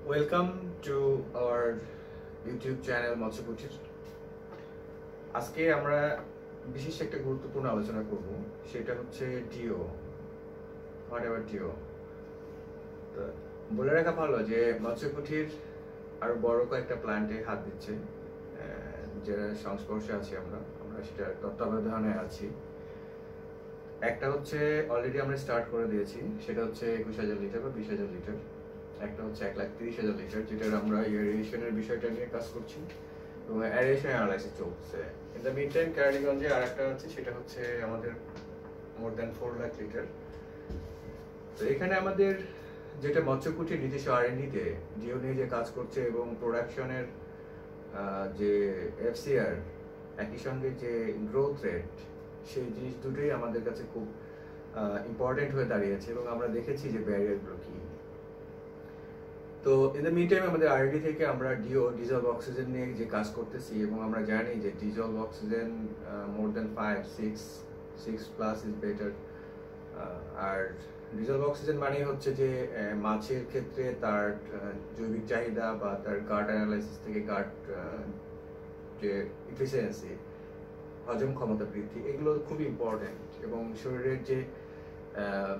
Welcome to our YouTube channel মৎস্যকুটির। আজকে আমরা বিশেষ একটা গুরুত্বপূর্ণ আলোচনা করব, সেটা হচ্ছে ডিও। What ever deo. তো বলে রাখা ভালো যে মৎস্যকুটির আরো বড় কয়েকটা প্ল্যান্টে হাত দিচ্ছে, যে সংস্পর্শে আছি আমরা আমরা সেটার তত্ত্বাবধানে আছি। একটা হচ্ছে অলরেডি আমরা স্টার্ট করে দিয়েছি, সেটা হচ্ছে 21,000 লিটার বা 20,000 লিটার। একটা হচ্ছে 1,30,000 লিটার, যেটার আমরা এরিয়েশনের বিষয়টা নিয়ে কাজ করছি এবং এরিয়েশন অ্যানালাইসিস চলছে। ইন দ্য মিড টাইম কেরানীগঞ্জে আর একটা আছে, সেটা হচ্ছে আমাদের মোর দ্যান 4 লাখ লিটার। তো এখানে আমাদের যেটা মৎস্যকুটির নিজস্ব R&D-তে ডিও নিয়ে যে কাজ করছে এবং প্রোডাকশনের যে FCR, একই সঙ্গে যে গ্রোথ রেট, সেই জিনিস দুটোই আমাদের কাছে খুব ইম্পর্টেন্ট হয়ে দাঁড়িয়েছে এবং আমরা দেখেছি যে ব্যারিয়ারগুলো কি। তো ইন দ্য মিড টাইম আমাদের R&D থেকে আমরা ডিজলভ অক্সিজেন নিয়ে যে কাজ করতেছি এবং আমরা জানি যে dissolve oxygen more than 5-6 plus is better. আর ডিজলভ অক্সিজেন মানে হচ্ছে যে মাছের ক্ষেত্রে তার জৈবিক চাহিদা বা তার গাট অ্যানালাইসিস থেকে গাট যে ইফিসিয়েন্সি, হজম ক্ষমতা বৃদ্ধি, এগুলো খুব ইম্পর্টেন্ট এবং শরীরের যে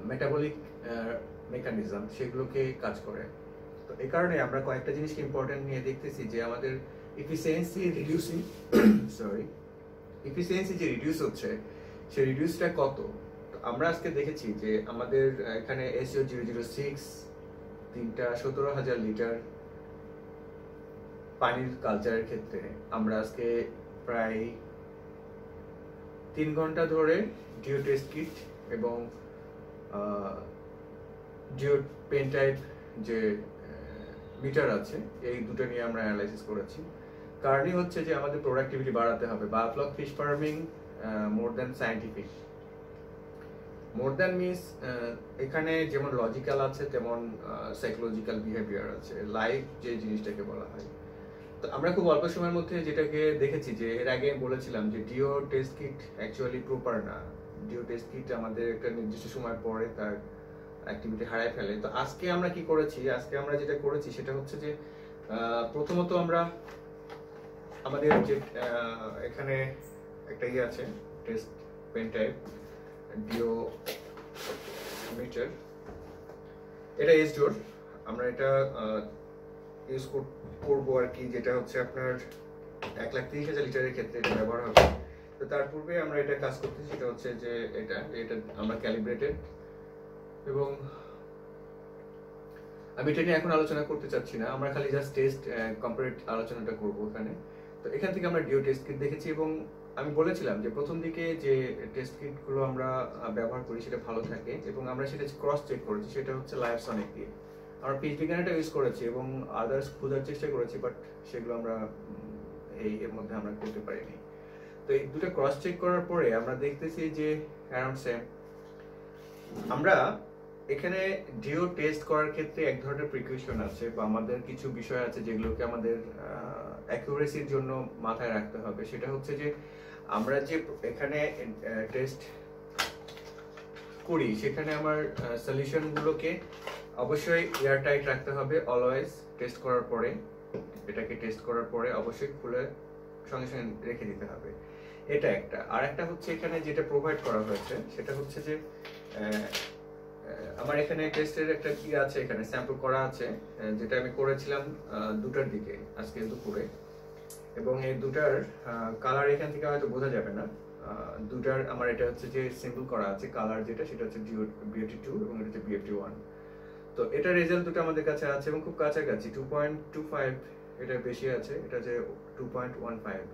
মেটাবলিক মেকানিজম সেগুলোকে কাজ করে। তো এই কারণে আমরা কয়েকটা জিনিসকে ইম্পর্টেন্ট নিয়ে দেখতেছি যে আমাদের ইফিসিয়েন্সি রিডিউসিং ইফিসিয়েন্সি যে রিডিউস হচ্ছে, সেই রিডিউসটা কত। আমরা আজকে দেখেছি যে আমাদের এখানে SO006 তিনটা 17,000 লিটার পানির কালচারের ক্ষেত্রে আমরা আজকে প্রায় 3 ঘন্টা ধরে ডিও টেস্ট কিট এবং ডিও পেন টাইপ যে মিটার আছে, এই দুটো নিয়ে আমরা অ্যানালাইসিস করেছি। কারণই হচ্ছে যে আমাদের প্রোডাক্টিভিটি বাড়াতে হবে। Biofloc fish farming more than scientific. More than means এখানে যেমন লজিক্যাল আছে তেমন সাইকোলজিক্যাল বিহেভিয়ার আছে, লাইফ যে জিনিসটাকে বলা হয়। তো আমরা খুব অল্প সময়ের মধ্যে যেটাকে দেখেছি, যে এর আগে বলেছিলাম যে DO test kit actually proper না। ডিও টেস্ট কিট আমাদের একটা নির্দিষ্ট সময় পরে তার অ্যাক্টিভিটি হারায় ফেলে। তো আজকে আমরা কি করেছি, আজকে আমরা যেটা করেছি সেটা হচ্ছে যে প্রথমত আমরা আমাদের যে এখানে একটা আছে test pen type DO meter, এটা এসডোর, আমরা এটা ইউজ করবো আর কি, যেটা হচ্ছে আপনার 1,30,000 লিটারের ক্ষেত্রে এটা ব্যবহার হবে। তো তার পূর্বে আমরা এটা কাজ করতেছি, সেটা হচ্ছে যে এটা আমরা ক্যালিব্রেটেড, এবং আমি এটা নিয়ে এখন আলোচনা করতে চাচ্ছি না, আমরা খালি জাস্ট টেস্ট কম্পারেট আলোচনাটা করব এখানে। তো এখান থেকে আমরা ডিও টেস্ট কিট দেখেছি এবং আমি বলেছিলাম যে প্রথম দিকে যে টেস্ট কিটগুলো আমরা ব্যবহার করি সেটা ভালো থাকে এবং আমরা সেটা ক্রস চেক করেছি, সেটা হচ্ছে লাইফসনিক দিয়ে। আমরা পিচ বিজ্ঞানটা ইউজ করেছি এবং আদার্স খোঁজার চেষ্টা করেছি, বাট সেগুলো আমরা এর মধ্যে আমরা করতে পারিনি। তো এই দুটো ক্রস চেক করার পরে আমরা দেখতেছি যে অ্যারাউন্ড সেম। আমরা এখানে ডিও টেস্ট করার ক্ষেত্রে এক ধরনের প্রিকশন আছে বা আমাদের কিছু বিষয় আছে যেগুলোকে আমাদের অ্যাকুরেসির জন্য মাথায় রাখতে হবে। সেটা হচ্ছে যে আমরা যে এখানে টেস্ট করি সেখানে আমার সলিউশনগুলোকে অবশ্যই এয়ার টাইট রাখতে হবে অলওয়েজ। টেস্ট করার পরে এটাকে টেস্ট করার পরে অবশ্যই খুলে সঙ্গে সঙ্গে রেখে দিতে হবে, এটা একটা। আর একটা হচ্ছে এখানে যেটা প্রোভাইড করা হয়েছে সেটা হচ্ছে যে আমার এখানে টেস্টের একটা কি আছে, এখানে স্যাম্পল করা আছে, যেটা আমি করেছিলাম 2টার দিকে আজকে দুপুরে, এবং এই দুটার কালার এখান থেকে হয়তো বোঝা যাবে না। দুটার আমার এটা হচ্ছে যে সিম্বল করা আছে, কালার যেটা সেটা হচ্ছে BFT2 এবং এটা হচ্ছে BFT1। তো এটা রেজাল্ট দুটো আমাদের কাছে আছে এবং খুব কাছাকাছি, 2.25 এটা বেশি আছে, এটা হচ্ছে 2.15।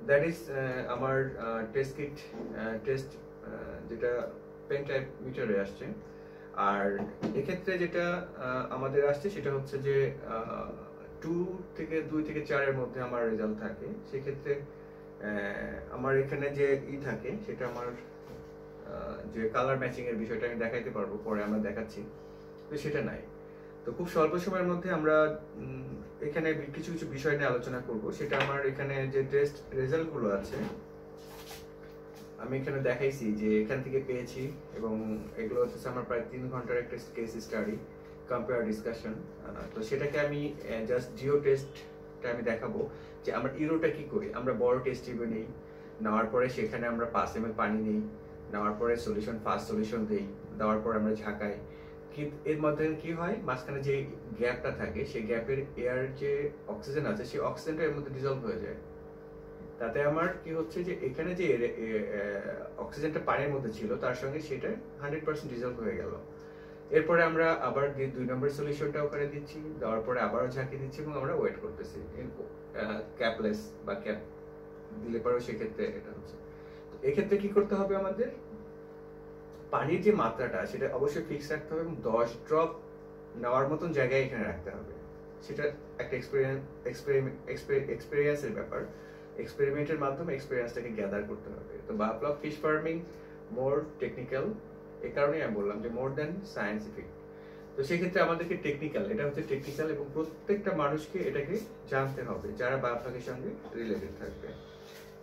দ্যাট ইজ আমার টেস্ট কিট টেস্ট যেটা পেন টাইপ মিটারে আসছে। আর এক্ষেত্রে যেটা আমাদের আসছে সেটা হচ্ছে যে 2 থেকে 4 মধ্যে আমার রেজাল্ট থাকে। সেক্ষেত্রে আমার এখানে যে থাকে সেটা আমার যে কালার ম্যাচিং এর বিষয়টা আমি দেখাইতে পারবো, পরে আমরা দেখাচ্ছি, তো সেটা নাই। তো খুব স্বল্প সময়ের মধ্যে আমরা এখানে কিছু কিছু বিষয় নিয়ে আলোচনা করব। সেটা আমার এখানে যে টেস্ট রেজাল্টগুলো আছে আমি এখানে দেখাইছি যে এখান থেকে পেয়েছি, এবং এগুলো হচ্ছে আমার প্রায় 3 ঘন্টার একটা কেস স্টাডি কম্পেয়ার ডিসকাশন। তো সেটাকে আমি জাস্ট ডিও টেস্টটা আমি দেখাবো যে আমরা ইউরোটা কি করি। আমরা বড় টেস্ট টিউবে নেই, নেওয়ার পরে সেখানে আমরা 5 ml পানি নেই, নেওয়ার পরে সলিউশন ফার্স্ট সলিউশন দেই, দেওয়ার পরে আমরা ঝাঁকাই। এর মধ্যে কি হয়, মাঝখানে যে গ্যাপটা থাকে সেই গ্যাপের এয়ার যে অক্সিজেন আছে সেই অক্সিজেনটা এর মধ্যে ডিজলভ হয়ে যায়। তাতে আমার কি হচ্ছে যে এখানে যে অক্সিজেনটা পানির মধ্যে ছিল তার সঙ্গে সেটা 100% ডিজলভ হয়ে গেল। এরপরে আমরা আবার 2 নম্বর সলিউশনটা ওখানে দিচ্ছি, দেওয়ার পরে আবারও ঝাঁকি দিচ্ছি এবং আমরা ওয়েট করতেছি। ক্যাপলেস বা ক্যাপ দিলে পরেও সেক্ষেত্রে এটা হচ্ছে। এক্ষেত্রে কি করতে হবে, আমাদের পানির যে মাত্রাটা সেটা অবশ্যই ফিক্স রাখতে হবে এবং 10 ড্রপ নেওয়ার মতন জায়গায় এখানে রাখতে হবে। সেটা একটা এক্সপেরিয়েন্সের ব্যাপার। এক্সপেরিমেন্টের মাধ্যমে এক্সপেরিয়েন্সটাকে গ্যাদার করতে হবে। তো বায়োফ্লক ফিশ ফার্মিং মোর টেকনিক্যাল, এই কারণেই আমি বললাম যে মোর দেন সায়েন্টিফিক। তো সেক্ষেত্রে আমাদেরকে টেকনিক্যাল, এটা হচ্ছে টেকনিক্যাল এবং প্রত্যেকটা মানুষকে এটাকে জানতে হবে যারা বায়োফ্লকের সঙ্গে রিলেটেড থাকবে।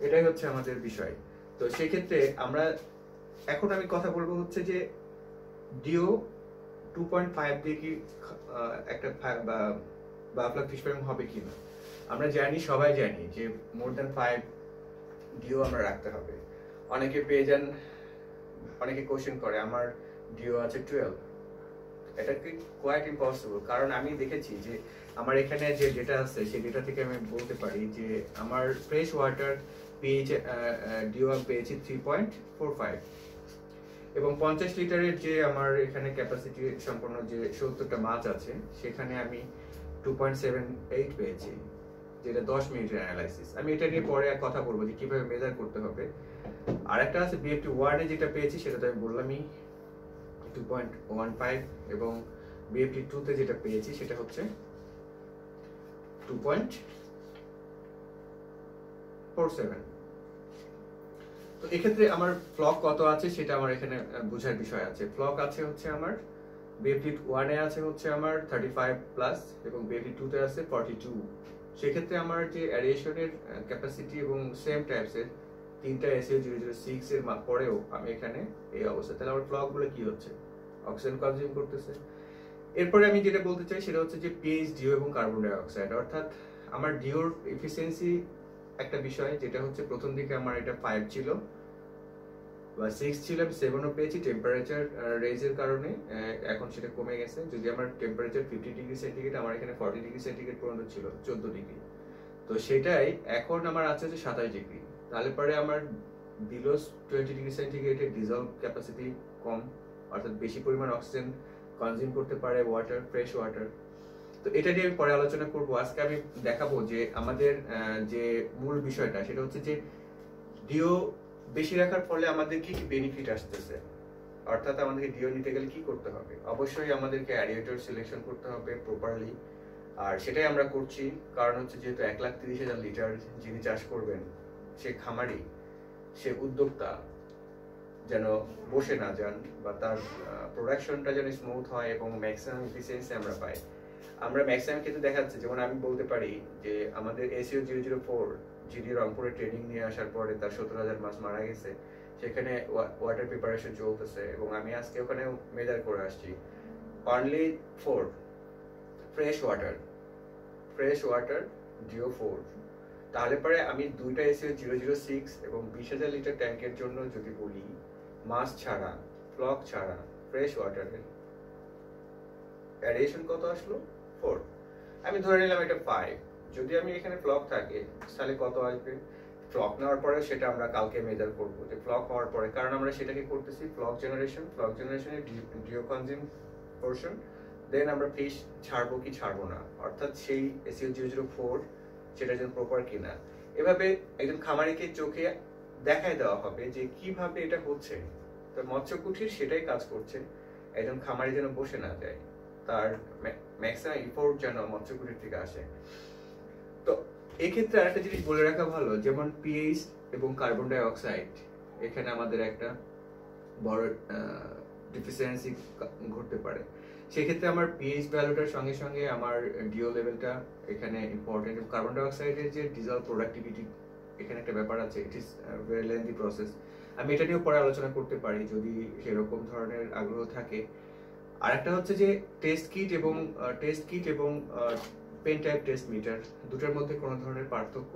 এটাই হচ্ছে আমাদের বিষয়। তো সেক্ষেত্রে আমরা এখন আমি কথা বলবো হচ্ছে যে ডিও 2.5 দিয়ে কি একটা বায়োফ্লক ফিশ ফার্মিং হবে কিনা। আমরা জানি, সবাই জানি যে মোর দ্যান 5 ডিও আমরা রাখতে হবে। অনেকে পেয়ে যান, অনেকে কোশ্চেন করে আমার ডিও আছে 12। এটা কি কোয়াইট ইম্পসিবল, কারণ আমি দেখেছি যে আমার এখানে যে ডেটা আছে সেই ডেটা থেকে আমি বলতে পারি যে আমার ফ্রেশ ওয়াটার পিএইচ ডিও আমি পেয়েছি 3.45 এবং 50 লিটারের যে আমার এখানে ক্যাপাসিটি সম্পন্ন যে 70টা মাছ আছে সেখানে আমি 2.78 পেয়েছি, যেটা 10 মিনিটের অ্যানালাইসিস। আমি এটা নিয়ে পরে কথা বলবো যে কিভাবে মেজার করতে হবে। আর একটা আছে BFT 1 এ যেটা পেয়েছি সেটা তো আমি বললামই 2.15 এবং BFT 2 তে যেটা পেয়েছি সেটা হচ্ছে 2.47। তো এক্ষেত্রে আমার ফ্লক কত আছে সেটা আমার এখানে বোঝার বিষয় আছে। ফ্লক আছে হচ্ছে আমার BFT 1 এ আছে হচ্ছে আমার 35 প্লাস এবং BFT 2 তে আছে 42। সেক্ষেত্রে আমার যে অ্যারিয়েশনের ক্যাপাসিটি এবং সেম টাইপসের তিনটা SAO 006 এর পরেও আমি এখানে এই অবস্থা, তাহলে আমার ফ্লকগুলো কি হচ্ছে, অক্সিজেন কনজিউম করতেছে। এরপরে আমি যেটা বলতে চাই সেটা হচ্ছে যে পিএইচ, ডিও এবং কার্বন ডাই অক্সাইড, অর্থাৎ আমার ডিওর এফিসিয়েন্সি একটা বিষয়, যেটা হচ্ছে প্রথম দিকে আমার এটা 5 ছিল বা 6 ছিল, আমি 7ও পেয়েছি টেম্পারেচার রেজের কারণে। এখন সেটা কমে গেছে। যদি আমার টেম্পারেচার 50 ডিগ্রি সেন্টিগ্রেড, আমার এখানে 40 ডিগ্রি সেন্টিগ্রেড পর্যন্ত ছিল, 14 ডিগ্রি। তো সেটাই এখন আমার আছে যে 27 ডিগ্রি। তাহলে পরে আমার বিলো 20 ডিগ্রি সেন্টিগ্রেডের ডিজলভ ক্যাপাসিটি কম, অর্থাৎ বেশি পরিমাণ অক্সিজেন কনজিউম করতে পারে ওয়াটার, ফ্রেশ ওয়াটার। তো এটা নিয়ে আমি পরে আলোচনা করবো। আজকে আমি দেখাবো যে আমাদের যে মূল বিষয়টা সেটা হচ্ছে যে ডিও বেশি রাখার ফলে আমাদের কি কি বেনিফিট আসতেছে, অর্থাৎ আমাদেরকে ডিও নিতে গেলে কি করতে হবে। অবশ্যই আমাদেরকে অ্যারিয়েটর সিলেকশন করতে হবে প্রপারলি, আর সেটাই আমরা করছি। কারণ হচ্ছে যেহেতু 1,30,000 লিটার যিনি চাষ করবেন সে খামারি, সে উদ্যোক্তা যেন বসে না যান বা তার প্রোডাকশনটা যেন স্মুথ হয় এবং ম্যাক্সিমাম এফিসিয়েন্সি আমরা পাই। আমরা ম্যাক্সিমাম ক্ষেত্রে দেখা যাচ্ছে, যেমন আমি বলতে পারি যে আমাদের SAO 004 যিনি রংপুরে ট্রেনিং নিয়ে আসার পরে তার 17,000 মাছ মারা গেছে, সেখানে ওয়াটার প্রিপারেশন চলতেছে এবং আমি আজকে ওখানে মেজার করে আসছি অনলি 4 ফ্রেশ ওয়াটার ডিও 4। তাহলে পরে আমি দুইটা SAO 006 এবং 20,000 লিটার ট্যাঙ্কের জন্য যদি বলি মাছ ছাড়া, ফ্লক ছাড়া, ফ্রেশ ওয়াটারের অ্যারিয়েশন কত আসলো 4। আমি ধরে নিলাম এটা 5। যদি আমি এখানে ফ্লক থাকে তাহলে কত আসবে। ফ্লক নেওয়ার পরে সেটা আমরা কালকে মেজার করবো যে ফ্লক হওয়ার পরে, কারণ আমরা সেটাকে করতেছি ফ্লক জেনারেশনের ডিও কনজিউম পোরশন, দেন আমরা ফিশ ছাড়বো কি ছাড়বো না, অর্থাৎ সেই SAO 004 সেটা যেন প্রপার কিনা। এভাবে একজন খামারিকে চোখে দেখায় দেওয়া হবে যে কিভাবে এটা হচ্ছে। তো মৎস্য কুঠির সেটাই কাজ করছে, একজন খামারি যেন বসে না যায়, তার ম্যাক্সিমাম ইফোর্ট যেন মৎস্য কুঠির থেকে আসে। তো এক্ষেত্রে আরেকটা জিনিস বলে রাখা ভালো, যেমন পিএইচ এবং কার্বন ডাই অক্সাইড, এখানে আমাদের একটা বড় ডিফিসিয়েন্সি ঘটতে পারে। সেক্ষেত্রে আমার পিএইচ ভ্যালুটার সঙ্গে সঙ্গে আমার ডিও লেভেলটা এখানে ইম্পর্টেন্ট। এবং কার্বন ডাই অক্সাইডের যে ডিজলভ প্রোডাক্টিভিটি, এখানে একটা ব্যাপার আছে, it is very lengthy process. আমি এটা নিয়েও পরে আলোচনা করতে পারি যদি সেরকম ধরনের আগ্রহ থাকে। আর একটা হচ্ছে যে টেস্ট কিট এবং পেন টাইপ টেস্ট মিটার দুটোর মধ্যে কোনো ধরনের পার্থক্য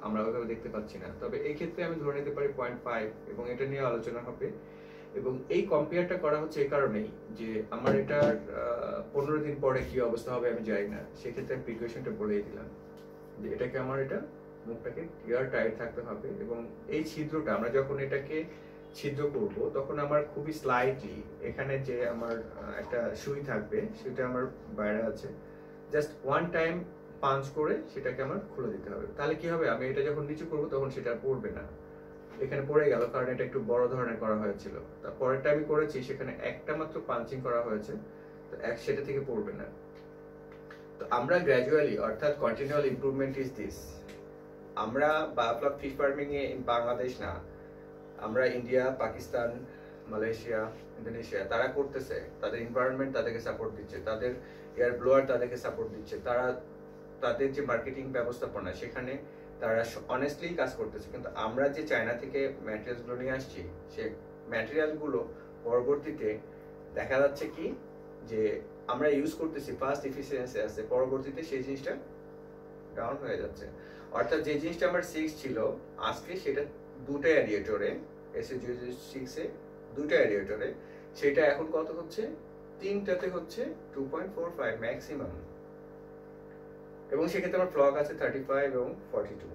আমরা ওইভাবে দেখতে পাচ্ছি না। তবে এই ক্ষেত্রে আমি ধরে নিতে পারি 0.5 এবং এটা নিয়ে আলোচনা হবে। এবং এই কম্পেয়ারটা করা হচ্ছে এই কারণেই যে আমার এটার 15 দিন পরে কি অবস্থা হবে আমি জানি না, সেক্ষেত্রে আমি প্রিকশনটা বলেই দিলাম যে এটাকে আমার এটা মুখটাকে এয়ার টাইট থাকতে হবে। এবং এই ছিদ্রটা আমরা যখন এটাকে ছিদ্র করব তখন আমার খুবই স্লাইটলি এখানে যে আমার একটা সুই থাকবে সেটা আমার বাইরে আছে, জাস্ট ওয়ান টাইম পাঞ্চ করে সেটাকে আমার খুলে দিতে হবে। তাহলে কি হবে, আমি এটা যখন নিচু করব তখন সেটা পড়বে না, এখানে পড়ে গেল কারণ এটা একটু বড় ধরনের করা হয়েছিল। তারপরেরটা আমি করেছি সেখানে একটা মাত্র পাঞ্চিং করা হয়েছে, তো সেটা থেকে পড়বে না। তো আমরা গ্র্যাজুয়ালি অর্থাৎ কন্টিনিউয়াল ইমপ্রুভমেন্ট ইজ দিস। আমরা বায়োফ্লক ফিশ ফার্মিং এ বাংলাদেশ না, আমরা ইন্ডিয়া, পাকিস্তান, মালয়েশিয়া, ইন্দোনেশিয়া তারা করতেছে, তাদের এনভায়রনমেন্ট তাদেরকে সাপোর্ট দিচ্ছে, তাদের এয়ার ব্লোয়ার তাদেরকে সাপোর্ট দিচ্ছে, তারা তাদের যে মার্কেটিং ব্যবস্থাপনা সেখানে তারা অনেস্টলি কাজ করতেছে। কিন্তু আমরা যে চায়না থেকে ম্যাটেরিয়ালসগুলো নিয়ে আসছি সে ম্যাটেরিয়ালগুলো পরবর্তীতে দেখা যাচ্ছে কি যে আমরা ইউজ করতেছি ফার্স্ট এফিসিয়েন্সি আছে, পরবর্তীতে সেই জিনিসটা ডাউন হয়ে যাচ্ছে। অর্থাৎ যে জিনিসটা আমার 6 ছিল আজকে সেটা দুটো এরিয়েটরে SA006 এ দুটো এরিয়েটরে সেটা এখন কত হচ্ছে, তিনটাতে হচ্ছে 2.45 ম্যাক্সিমাম। এবং সেক্ষেত্রে আমার ফ্লক আছে 35 এবং 42।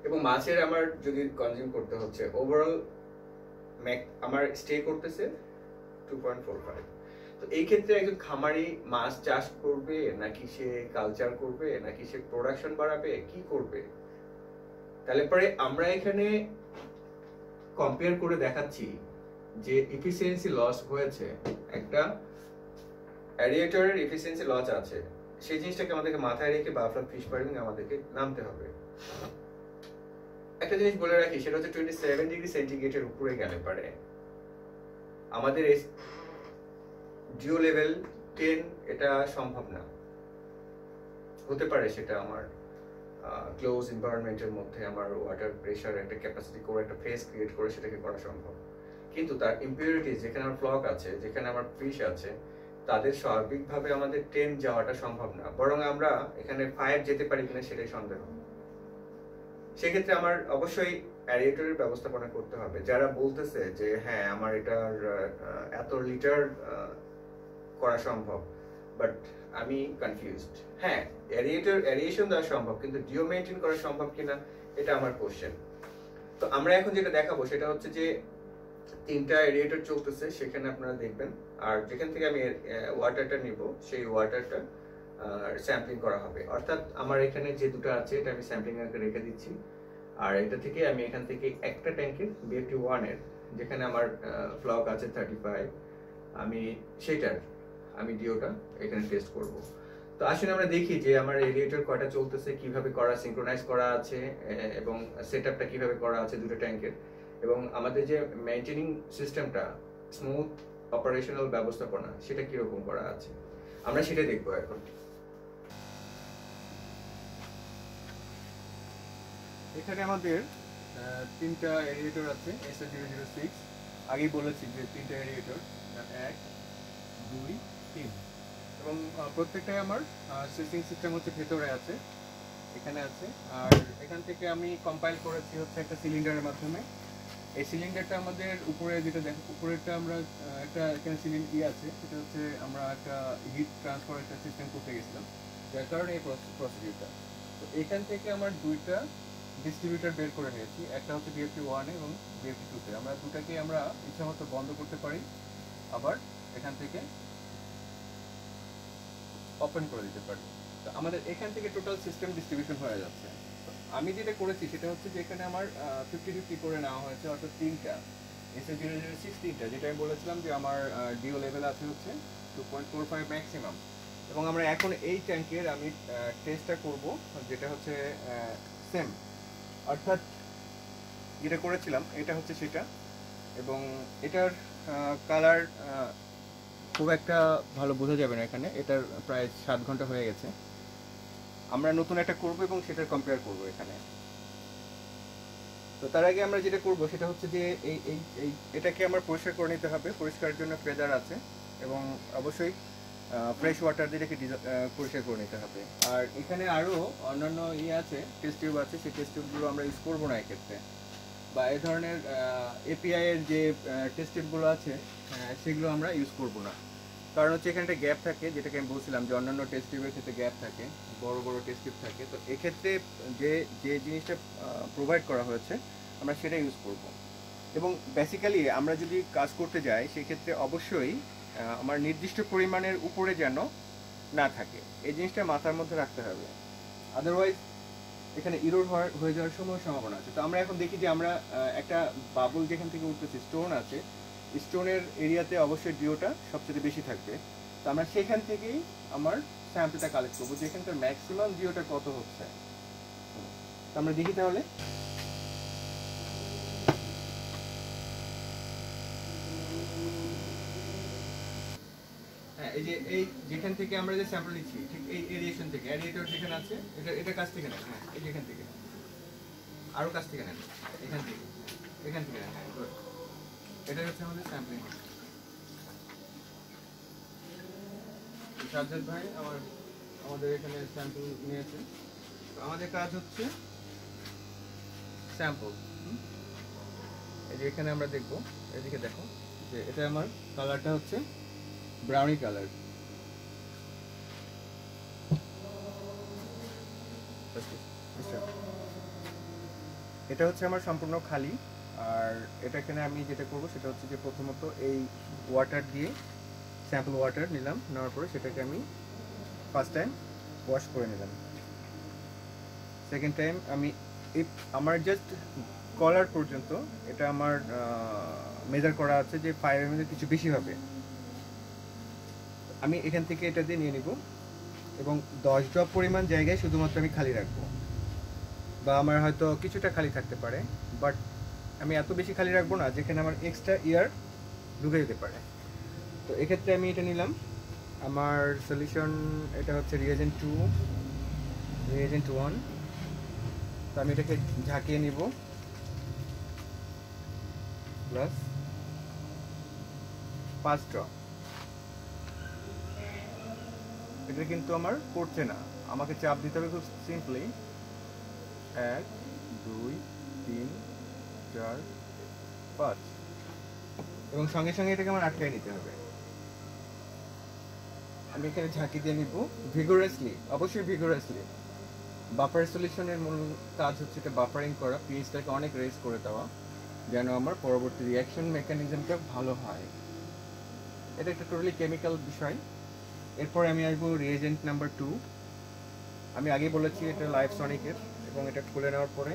এবং মাছের আমার যদি কনজিউম করতে হচ্ছে ওভারঅল আমার স্টে করতেছে 2.45। তো এই ক্ষেত্রে একজন খামারি মাছ চাষ করবে নাকি সে কালচার করবে নাকি সে প্রোডাকশন বাড়াবে, কি করবে? তাহলে পরে আমরা এখানে কম্পেয়ার করে দেখাচ্ছি যে এফিসিয়েন্সি লস হয়েছে, একটা অ্যারিয়েটরের এফিসিয়েন্সি লস আছে, সেই জিনিসটাকে আমাদেরকে মাথায় রেখে বায়োফ্লক ফিশ ফার্মিং আমাদেরকে নামতে হবে। একটা জিনিস বলে রাখি, সেটা হচ্ছে 27 ডিগ্রি সেন্টিগ্রেডের উপরে গেলে পারে আমাদের ডিও লেভেল 10 এটা সম্ভব না, হতে পারে সেটা আমার ক্লোজ এনভায়রনমেন্টের মধ্যে আমার ওয়াটার প্রেসার একটা ক্যাপাসিটি করে একটা ফেস ক্রিয়েট করে সেটাকে করা সম্ভব। কিন্তু তার ইম্পিউরিটিস যেখানে আমার ফ্লক আছে, যেখানে আমার ফিশ আছে, তাদের স্বাভাবিকভাবে আমাদের 10 যাওয়াটা সম্ভব না, বরং আমরা এখানে 5 যেতে পারি কিনা সেটাই সন্দেহ। সেক্ষেত্রে আমার অবশ্যই অ্যারিয়েটরের ব্যবস্থাপনা করতে হবে। যারা বলতেছে যে হ্যাঁ আমার এটার এত লিটার করা সম্ভব, বাট আমি কনফিউজড। হ্যাঁ এরিয়েশন দেওয়া সম্ভব, কিন্তু ডিও মেইনটেইন করা সম্ভব কিনা এটা আমার কোশ্চেন। তো আমরা এখন যেটা দেখাবো সেটা হচ্ছে যে 3টা এরিয়েটর চলতেছে, সেখানে আপনারা দেখবেন। আর যেখান থেকে আমি ওয়াটারটা নিব সেই ওয়াটারটা স্যাম্পলিং করা হবে। অর্থাৎ আমার এখানে যে দুটো আছে এটা আমি স্যাম্পলিং আকারে রেখে দিচ্ছি। আর এটা থেকে আমি এখান থেকে একটা ট্যাঙ্কের BFT1 এর যেখানে আমার ফ্লক আছে 35, আমি সেটার আমি ডিওটা এখানে টেস্ট করব। তো আসলে আমরা দেখি যে আমার এরিয়েটর কয়টা চলতেছে, কিভাবে করা সিনক্রোনাইজ করা আছে এবং সেটআপটা কিভাবে করা আছে দুটো ট্যাঙ্কের, এবং আমাদের যে মেইনটেইনিং সিস্টেমটা স্মুথ অপারেশনাল ব্যবস্থাপনা সেটা কিরকম করা আছে আমরা সেটা দেখবো এখন। এখানে আমাদের 3টা এরিয়েটর আছে SA006। আগেই বলেছি যে 3টা এরিয়েটর 1 2 3, এবং প্রত্যেকটাই আমার সুইচিং সিস্টেম হচ্ছে ভেতরে আছে, এখানে আছে। আর এখান থেকে আমি কম্পাইল করেছি হচ্ছে একটা সিলিন্ডারের মাধ্যমে। এই সিলিন্ডারটা আমাদের উপরে যেটা দেখো, উপরেরটা আমরা একটা এখানে সিলিন্ডার আছে, সেটা হচ্ছে আমরা একটা হিট ট্রান্সফার একটা সিস্টেম করতে গেছিলাম, যার কারণে এই প্রসিডিউরটা। তো এখান থেকে আমার দুইটা ডিস্ট্রিবিউটর বের করে নিয়েছি, একটা হচ্ছে BFT1 এবং BFT2 আমরা দুটাকে আমরা ইচ্ছা মতো বন্ধ করতে পারি, আবার এখান থেকে ওপেন করে দিতে পারি। তো আমাদের এখান থেকে টোটাল সিস্টেম ডিস্ট্রিবিউশন হয়ে যাচ্ছে। আমি যেটা করেছি সেটা হচ্ছে যে এখানে আমার 50-50 করে নেওয়া হয়েছে, অর্থাৎ 3টা SA006 3টা, যেটা আমি বলেছিলাম যে আমার ডিও লেভেল আছে হচ্ছে 2.45 ম্যাক্সিমাম। এবং আমরা এখন এই ট্যাঙ্কের আমি টেস্টটা করব, যেটা হচ্ছে সেম, অর্থাৎ যেটা করেছিলাম এটা হচ্ছে সেটা। এবং এটার কালার খুব একটা ভালো বোঝা যাবে না এখানে, এটার প্রায় 7 ঘন্টা হয়ে গেছে। আমরা নতুন একটা করব এবং সেটার কম্পেয়ার করব এখানে। তো তার আগে আমরা যেটা করব সেটা হচ্ছে যে এটাকে আমার পরিষ্কার করে নিতে হবে। পরিষ্কারের জন্য ফেদার আছে, এবং অবশ্যই ফ্রেশ ওয়াটার দিয়ে এটাকে পরিষ্কার করে নিতে হবে। আর এখানে আরও অন্যান্য আছে, টেস্ট টিউব আছে, সেই টেস্ট টিউবগুলো আমরা ইউজ করবো না এক্ষেত্রে, বা এই ধরনের এপিআই এর যে টেস্ট টিউবগুলো আছে সেগুলো আমরা ইউজ করব না। কারণ হচ্ছে এখানে একটা গ্যাপ থাকে, যেটাকে আমি বলছিলাম যে অন্যান্য টেস্ট টিউবের ক্ষেত্রে গ্যাপ থাকে, বড় বড় টেস্ট টিউব থাকে। তো এক্ষেত্রে যে যে জিনিসটা প্রোভাইড করা হয়েছে আমরা সেটা ইউজ করব। এবং বেসিক্যালি আমরা যদি কাজ করতে যাই সেক্ষেত্রে অবশ্যই আমার নির্দিষ্ট পরিমাণের উপরে যেন না থাকে, এই জিনিসটা মাথার মধ্যে রাখতে হবে। আদারওয়াইজ এখানে ইরোর হয়ে যাওয়ার সম্ভাবনা আছে। তো আমরা এখন দেখি যে আমরা একটা বাবুল যেখান থেকে উঠতেছে, স্টোন আছে, স্টোনের এরিয়াতে অবশ্যই ডিওটা সবচেয়ে বেশি থাকবে। তো আমরা সেখান থেকেই আমার স্যাম্পলটা কালেক্ট করবো যে এখানকার ম্যাক্সিমাম ডিওটা কত হচ্ছে। তো আমরা দেখি তাহলে। হ্যাঁ, এই যে এই যেখান থেকে আমরা যে স্যাম্পল নিচ্ছি ঠিক এই এরিয়েশন থেকে, এরিয়েটর যেখানে আছে এটা কাছ থেকে নেন। হ্যাঁ, এই যেখান থেকে আরো কাছ থেকে নেন, এখান থেকে নেন। হ্যাঁ, গুড। এটা হচ্ছে আমাদের স্যাম্পলিং। সাজ্জাদ ভাই আমাদের এখানে স্যাম্পল নিয়েছে। তো আমাদের কাজ হচ্ছে স্যাম্পল। এই যে এখানে আমরা দেখবো, এদিকে দেখো যে এটা আমার কালারটা হচ্ছে ব্রাউনি কালার। এটা হচ্ছে আমার সম্পূর্ণ খালি। আর এটা এখানে আমি যেটা করবো সেটা হচ্ছে যে প্রথমত এই ওয়াটার দিয়ে স্যাম্পল ওয়াটার নিলাম, নেওয়ার পরে সেটাকে আমি ফার্স্ট টাইম ওয়াশ করে নিলাম। সেকেন্ড টাইম আমি আমার জাস্ট কলার পর্যন্ত এটা আমার মেজার করা আছে যে 5 ml কিছু বেশি হবে। আমি এখান থেকে এটা দিয়ে নিয়ে নিব এবং 10 ড্রপ পরিমাণ জায়গায় শুধুমাত্র আমি খালি রাখবো, বা আমার হয়তো কিছুটা খালি থাকতে পারে, বাট আমি এত বেশি খালি রাখবো না যেখানে আমার এক্সট্রা এয়ার ঢুকে যেতে পারে। তো এক্ষেত্রে আমি এটা নিলাম, আমার সলিউশন এটা হচ্ছে রিয়েজেন্ট 2, রিয়েজেন্ট 1। তো আমি এটাকে ঝাঁকিয়ে নিব, প্লাস 5 ড্রপ। এটা কিন্তু আমার পড়ছে না, আমাকে চাপ দিতে হবে খুব সিম্পলি। 1 2 3 4 5 এবং সঙ্গে সঙ্গে এটাকে আমার আটকায় নিতে হবে। আমি এখানে ঝাঁকি দিয়ে নিব ভিগোরাসলি, অবশ্যই ভিগোরাসলি। বাফার সলিউশনের মূল কাজ হচ্ছে এটা বাফারিং করা, পিএইচটাকে অনেক রেজ করে দেওয়া, যেন আমার পরবর্তী রিঅ্যাকশন মেকানিজমটা ভালো হয়। এটা একটা টোটালি কেমিক্যাল বিষয়। এরপরে আমি আসবো রিয়েজেন্ট নাম্বার 2। আমি আগেই বলেছি এটা লাইফসনিকের, এবং এটা খুলে নেওয়ার পরে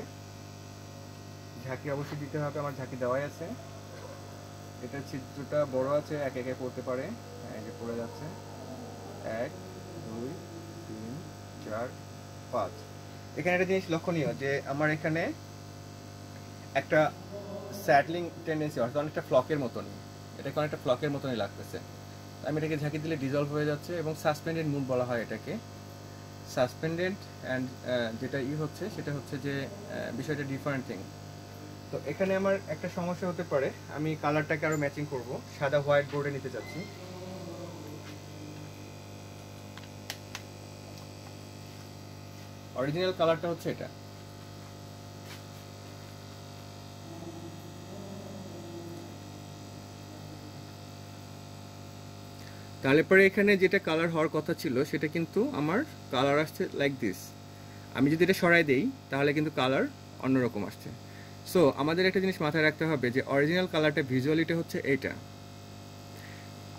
ঝাঁকি অবশ্যই দিতে হবে। আমার ঝাঁকি দেওয়াই আছে। এটার ছিদ্রটা বড় আছে, একে একে পড়তে পারে। এই যে পড়ে যাচ্ছে। 1 2 3 4 5। এখানে একটা জিনিস লক্ষণীয় যে আমার এখানে একটা স্যাটলিং টেন্ডেন্সি, অর্থাৎ অনেকটা ফ্লকের মতনই, এটাকে অনেকটা ফ্লকের মতনই লাগতেছে। আমি এটাকে ঝাঁকি দিলে ডিজলভ হয়ে যাচ্ছে, এবং সাসপেন্ডেড মুড বলা হয় এটাকে। সাসপেন্ডেড অ্যান্ড যেটা হচ্ছে সেটা হচ্ছে যে বিষয়টা ডিফারেন্ট থিং। তো এখানে আমার একটা সমস্যা হতে পারে, আমি কালারটাকে আরও ম্যাচিং করব, সাদা হোয়াইট বোর্ডে নিতে চাচ্ছি। অরিজিনাল কালারটা হচ্ছে এটা। তাহলে পরে এখানে যেটা কালার হওয়ার কথা ছিল সেটা কিন্তু আমার কালার আসছে লাইক দিস। আমি যদি এটা সরাই দেই তাহলে কিন্তু কালার অন্যরকম আসছে। সো আমাদের একটা জিনিস মাথায় রাখতে হবে যে অরিজিনাল কালারটা ভিজুয়ালিটা হচ্ছে এইটা।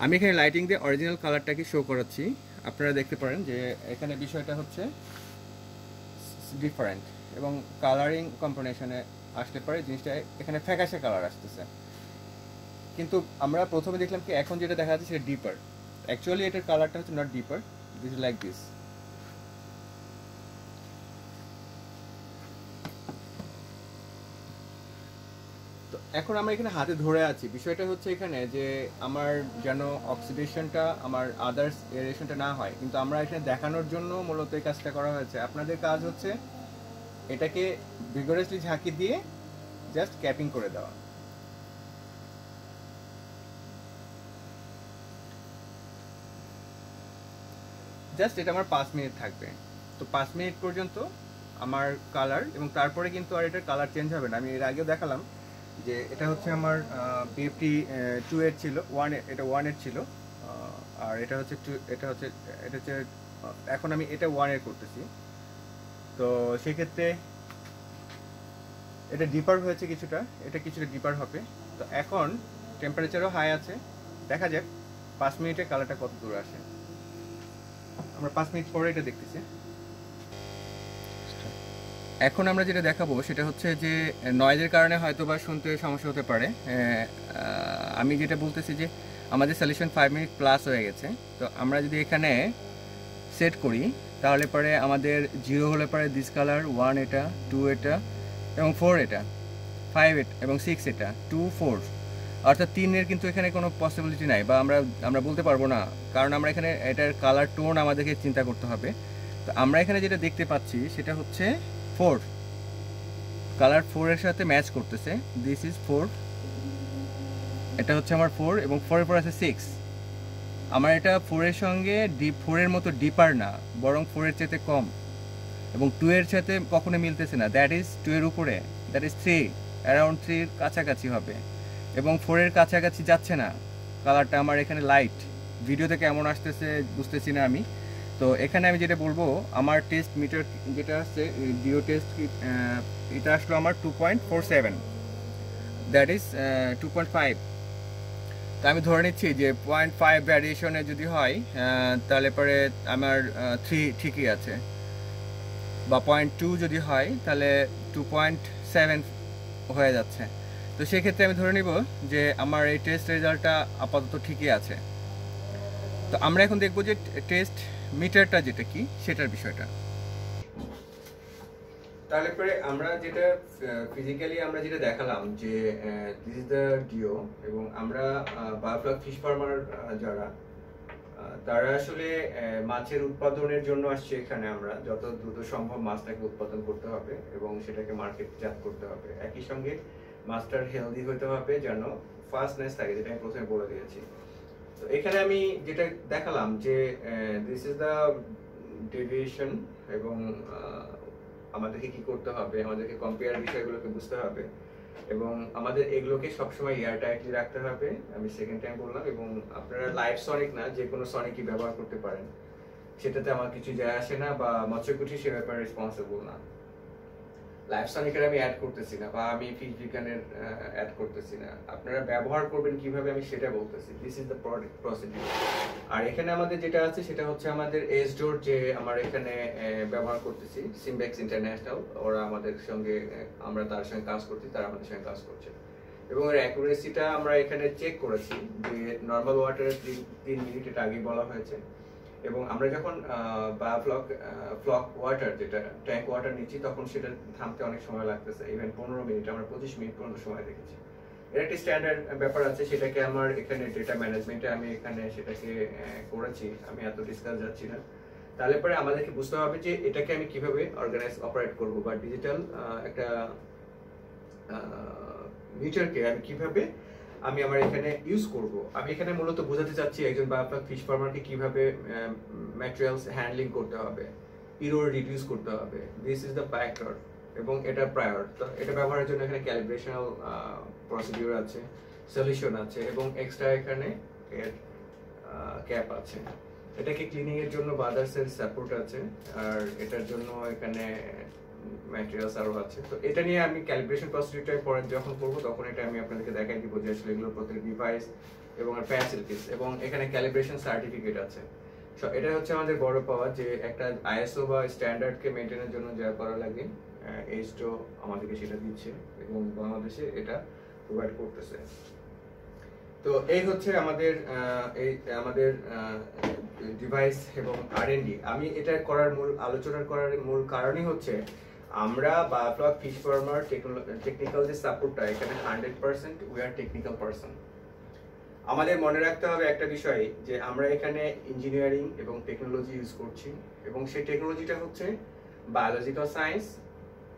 আমি এখানে লাইটিং দিয়ে অরিজিনাল কালারটাকে শো করাচ্ছি, আপনারা দেখতে পারেন যে এখানে বিষয়টা হচ্ছে ডিফারেন্ট, এবং কালারিং কম্বিনেশনে আসতে পারে জিনিসটা এখানে ফ্যাকাশে কালার আসতেছে। কিন্তু আমরা প্রথমে দেখলাম কি এখন যেটা দেখা যাচ্ছে সেটা ডিপার। অ্যাকচুয়ালি এটার কালারটা হচ্ছে not deeper, this is like this. তো এখন আমরা এখানে হাতে ধরে আছি, বিষয়টা হচ্ছে এখানে যে আমার যেন অক্সিডেশনটা আমার আদার্স এরিয়েশনটা না হয়, কিন্তু আমরা এখানে দেখানোর জন্য মূলত এই কাজটা করা হয়েছে। আপনাদের কাজ হচ্ছে এটাকে ভিগোরাসলি ঝাঁকি দিয়ে জাস্ট ক্যাপিং করে দেওয়া। জাস্ট এটা আমার 5 মিনিট থাকবে। তো 5 মিনিট পর্যন্ত আমার কালার, এবং তারপরে কিন্তু আর এটার কালার চেঞ্জ হবে না। আমি এর আগেও দেখালাম যে এটা হচ্ছে আমার বিএফটি 2 এর ছিল, 1 এটা 1 এর ছিল, আর এটা হচ্ছে 2, এটা হচ্ছে এখন আমি এটা 1 এর করতেছি। তো সেক্ষেত্রে এটা ডিপার হয়েছে কিছুটা, এটা কিছুটা ডিপার হবে। তো এখন টেম্পারেচারও হাই আছে, দেখা যাক 5 মিনিটে কালারটা কত দূর আসে। আমরা 5 মিনিট পরে এটা দেখতেছি। এখন আমরা যেটা দেখাবো সেটা হচ্ছে যে নয়েজের কারণে হয়তো বা শুনতে সমস্যা হতে পারে। আমি যেটা বলতেছি যে আমাদের সলিউশন 5 মিনিট প্লাস হয়ে গেছে। তো আমরা যদি এখানে সেট করি তাহলে পরে আমাদের 0 হলে পরে দিস কালার, 1 এটা, 2 এটা এবং 4 এটা, 5 এটা এবং 6 এটা, 2 4, অর্থাৎ 3 এর কিন্তু এখানে কোনো পসিবিলিটি নাই, বা আমরা বলতে পারবো না, কারণ আমরা এখানে এটার কালার টোন আমাদেরকে চিন্তা করতে হবে। তো আমরা এখানে যেটা দেখতে পাচ্ছি সেটা হচ্ছে 4, কালার 4 এর সাথে ম্যাচ করতেছে। দিস ইজ 4, এটা হচ্ছে আমার 4 এবং 4 এর পর আছে 6। আমার এটা 4 এর সঙ্গে 4 এর মতো ডিপার না, বরং 4 এর চাইতে কম, এবং 2 এর সাথে কখনো মিলতেছে না। দ্যাট ইজ 2 এর উপরে, দ্যাট ইজ 3, অ্যারাউন্ড 3 এর কাছাকাছি হবে, এবং 4 এর কাছাকাছি যাচ্ছে না। কালারটা আমার এখানে লাইট, ভিডিওতে কেমন আসতেছে বুঝতেছি না আমি। তো এখানে আমি যেটা বলবো, আমার টেস্ট মিটার যেটা আছে ডিও টেস্ট, এটা আসলো আমার 2.47, দ্যাট ইজ 2.5। তো আমি ধরে নিচ্ছি যে 0.5 ভ্যারিয়েশনে যদি হয় তাহলে পরে আমার 3 ঠিকই আছে, বা 0.2 যদি হয় তাহলে 2.7 হয়ে যাচ্ছে। তো সেক্ষেত্রে আমি ধরে নিব যে আমার এই টেস্ট রেজাল্টটা আপাতত ঠিকই আছে। তো আমরা এখন দেখব যে টেস্ট মিটারটা যেটা কি সেটার বিষয়টা। তাহলে পরে আমরা যেটা ফিজিক্যালি আমরা যেটা দেখালাম যে দিস ইজ দ্য ডিও, এবং আমরা বায়োফ্লক ফিশ ফার্মার যারা তারা আসলে মাছের উৎপাদনের জন্য আসছে এখানে। আমরা যত দ্রুত সম্ভব মাছটাকে উৎপাদন করতে হবে এবং সেটাকে মার্কেটজাত করতে হবে। একই সঙ্গে মাছটার হেলদি হতে হবে, যেন ফাস্টনেস থাকে, যেটা আমি প্রথমে বলে দিয়েছি। তো এখানে আমি যেটা দেখালাম যে দিস ইজ দ্য ডেভিয়েশন, এবং আমাদেরকে কি করতে হবে, আমাদেরকে কম্পেয়ার বিষয়গুলোকে বুঝতে হবে, এবং আমাদের এগুলোকে সবসময় এয়ার টাইটলি রাখতে হবে। আমি সেকেন্ড টাইম বললাম, এবং আপনারা লাইভ সনিক না, যে কোনো সনিকই ব্যবহার করতে পারেন, সেটাতে আমার কিছু যায় আসে না, বা মৎস্যকুঠি সে ব্যাপারে রেসপন্সিবল না। লাইভ সনিকের আমি অ্যাড করতেছি না, বা আমি ফিশ বিজ্ঞানের অ্যাড করতেছি না। আপনারা ব্যবহার করবেন কিভাবে আমি সেটা বলতেছি। This is the procedure. আর এখানে আমাদের যেটা আছে সেটা হচ্ছে আমাদের এসডোর, যে আমার এখানে ব্যবহার করতেছি সিমবেক্স ইন্টারন্যাশনাল, ওরা আমাদের সঙ্গে, আমরা তার সঙ্গে কাজ করছি, তারা আমাদের সঙ্গে কাজ করছে, এবং এর অ্যাকুরেসিটা আমরা এখানে চেক করেছি যে নর্মাল ওয়াটারে 3 মিনিট, এটা আগে বলা হয়েছে। এবং আমরা যখন ফ্লক ওয়াটার, যেটা ট্যাঙ্ক ওয়াটার নিচ্ছি, তখন সেটা থামতে অনেক সময় লাগতেছে, ইভেন 15 মিনিট, আমরা 25 মিনিট পর্যন্ত সময় দেখেছি। এর একটি স্ট্যান্ডার্ড ব্যাপার আছে, সেটাকে আমার এখানে ডেটা ম্যানেজমেন্টে আমি এখানে সেটাকে করেছি, আমি এত ডিসকাস যাচ্ছি না। তাহলে পরে আমাদেরকে বুঝতে হবে যে এটাকে আমি কিভাবে অর্গানাইজ অপারেট করব, বা ডিজিটাল একটা মিটারকে আমি কিভাবে আমি আমার এখানে ইউজ করব। আমি এখানে মূলত বোঝাতে চাচ্ছি একজন বায়োফ্লক ফিশ ফার্মারকে কিভাবে ম্যাটেরিয়ালস হ্যান্ডলিং করতে হবে, ইরোর রিডিউস করতে হবে। দিস ইজ দ্য ফ্যাক্টর, এবং এটা প্রায়র। তো এটা ব্যবহারের জন্য এখানে ক্যালিব্রেশনাল প্রসিডিউর আছে, সলিউশন আছে, এবং এক্সট্রা এখানে এর ক্যাপ আছে। এটাকে ক্লিনিং এর জন্য বাদার্সের সাপোর্ট আছে, আর এটার জন্য এখানে ম্যাটেরিয়ালস আরো আছে। তো এটা নিয়ে আমি ক্যালিব্রেশন প্রসিডিউরটা পরে যখন করবো তখন এটা আমি আপনাদেরকে দেখাই দিব যে আসলে এগুলোর প্রত্যেক ডিভাইস এবং ফ্যাসিলিটিস, এবং এখানে ক্যালিব্রেশন সার্টিফিকেট আছে। সো এটা হচ্ছে আমাদের বড় পাওয়া, যে একটা আইএসও বা স্ট্যান্ডার্ডকে মেনটেনের জন্য যা করা লাগে এইচটো আমাদেরকে সেটা দিচ্ছে, এবং বাংলাদেশে এটা প্রোভাইড করতেছে। তো এই হচ্ছে আমাদের ডিভাইস এবং আর&ডি। আমি এটা করার আলোচনা করার মূল কারণই হচ্ছে আমরা বায়োফ্লক ফিশ ফার্মার টেকনিক্যাল যে সাপোর্টটা এখানে 100% উই আর টেকনিক্যাল পারসন। আমাদের মনে রাখতে হবে একটা বিষয়, যে আমরা এখানে ইঞ্জিনিয়ারিং এবং টেকনোলজি ইউজ করছি, এবং সেই টেকনোলজিটা হচ্ছে biological science,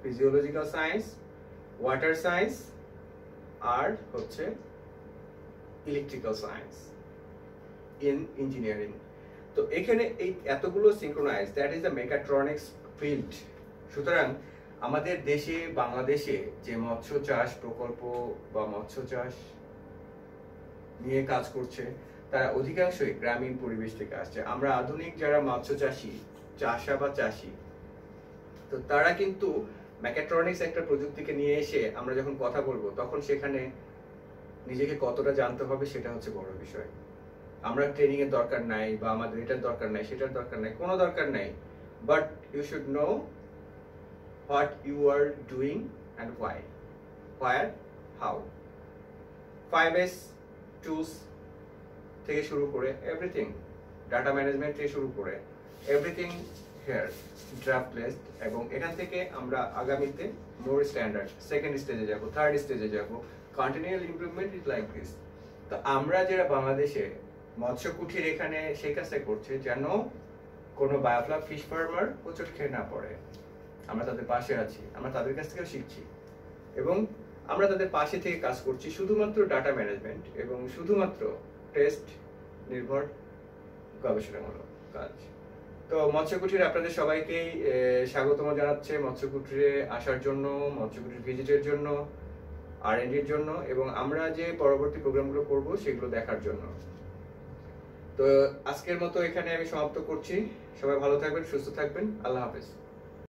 physiological science, water science, আর হচ্ছে ইলেকট্রিক্যাল সায়েন্স ইন ইঞ্জিনিয়ারিং। তো তো এখানে এই এতগুলো synchronise, that is the mechatronics field. সুতরাং আমাদের দেশে, বাংলাদেশে যে মৎস্য চাষ প্রকল্প বা মৎস্য চাষ নিয়ে কাজ করছে, তারা অধিকাংশই গ্রামীণ পরিবেশ থেকে আসছে। আমরা আধুনিক যারা মৎস্য চাষি, তো তারা কিন্তু মেকাট্রনিক্স একটা প্রযুক্তিকে নিয়ে এসে আমরা যখন কথা বলবো, তখন সেখানে নিজেকে কতটা জানতে হবে সেটা হচ্ছে বড় বিষয়। আমরা ট্রেনিং এর দরকার নাই, বা আমাদের এটার দরকার নাই, সেটার দরকার নাই, কোনো দরকার নাই, but you should know what you are doing and why, where, how. 5S tools থেকে শুরু করে এভরিথিং, ডাটা ম্যানেজমেন্ট থেকে শুরু করে এভরিথিং হেয়ার ড্রাফট লিস্ট। এবং এখান থেকে আমরা আগামীতে মোর স্ট্যান্ডার্ড সেকেন্ড স্টেজে যাব, থার্ড স্টেজে যাব। Continual improvement is like this. তো আমরা যারা বাংলাদেশে মৎস্য কুঠির এখানে সেই কাজটা করছে, যেন কোনো বায়োফ্লক ফিশ ফার্মার প্রচুর খেয়ে না পড়ে। আমরা তাদের পাশে আছি, আমরা তাদের কাছ থেকে শিখছি, এবং আমরা তাদের পাশে থেকে কাজ করছি শুধুমাত্র ডাটা ম্যানেজমেন্ট এবং শুধুমাত্র টেস্ট নির্ভর গবেষণামূলক কাজ। তো মৎস্যকুটির আপনাদের সবাইকেই স্বাগতম জানাচ্ছে মৎস্যকুটিরে আসার জন্য, মৎস্যকুটির ভিজিটের জন্য, R&Dর জন্য, এবং আমরা যে পরবর্তী প্রোগ্রামগুলো করব সেগুলো দেখার জন্য। তো আজকের মতো এখানে আমি সমাপ্ত করছি। সবাই ভালো থাকবেন, সুস্থ থাকবেন। আল্লাহ হাফেজ।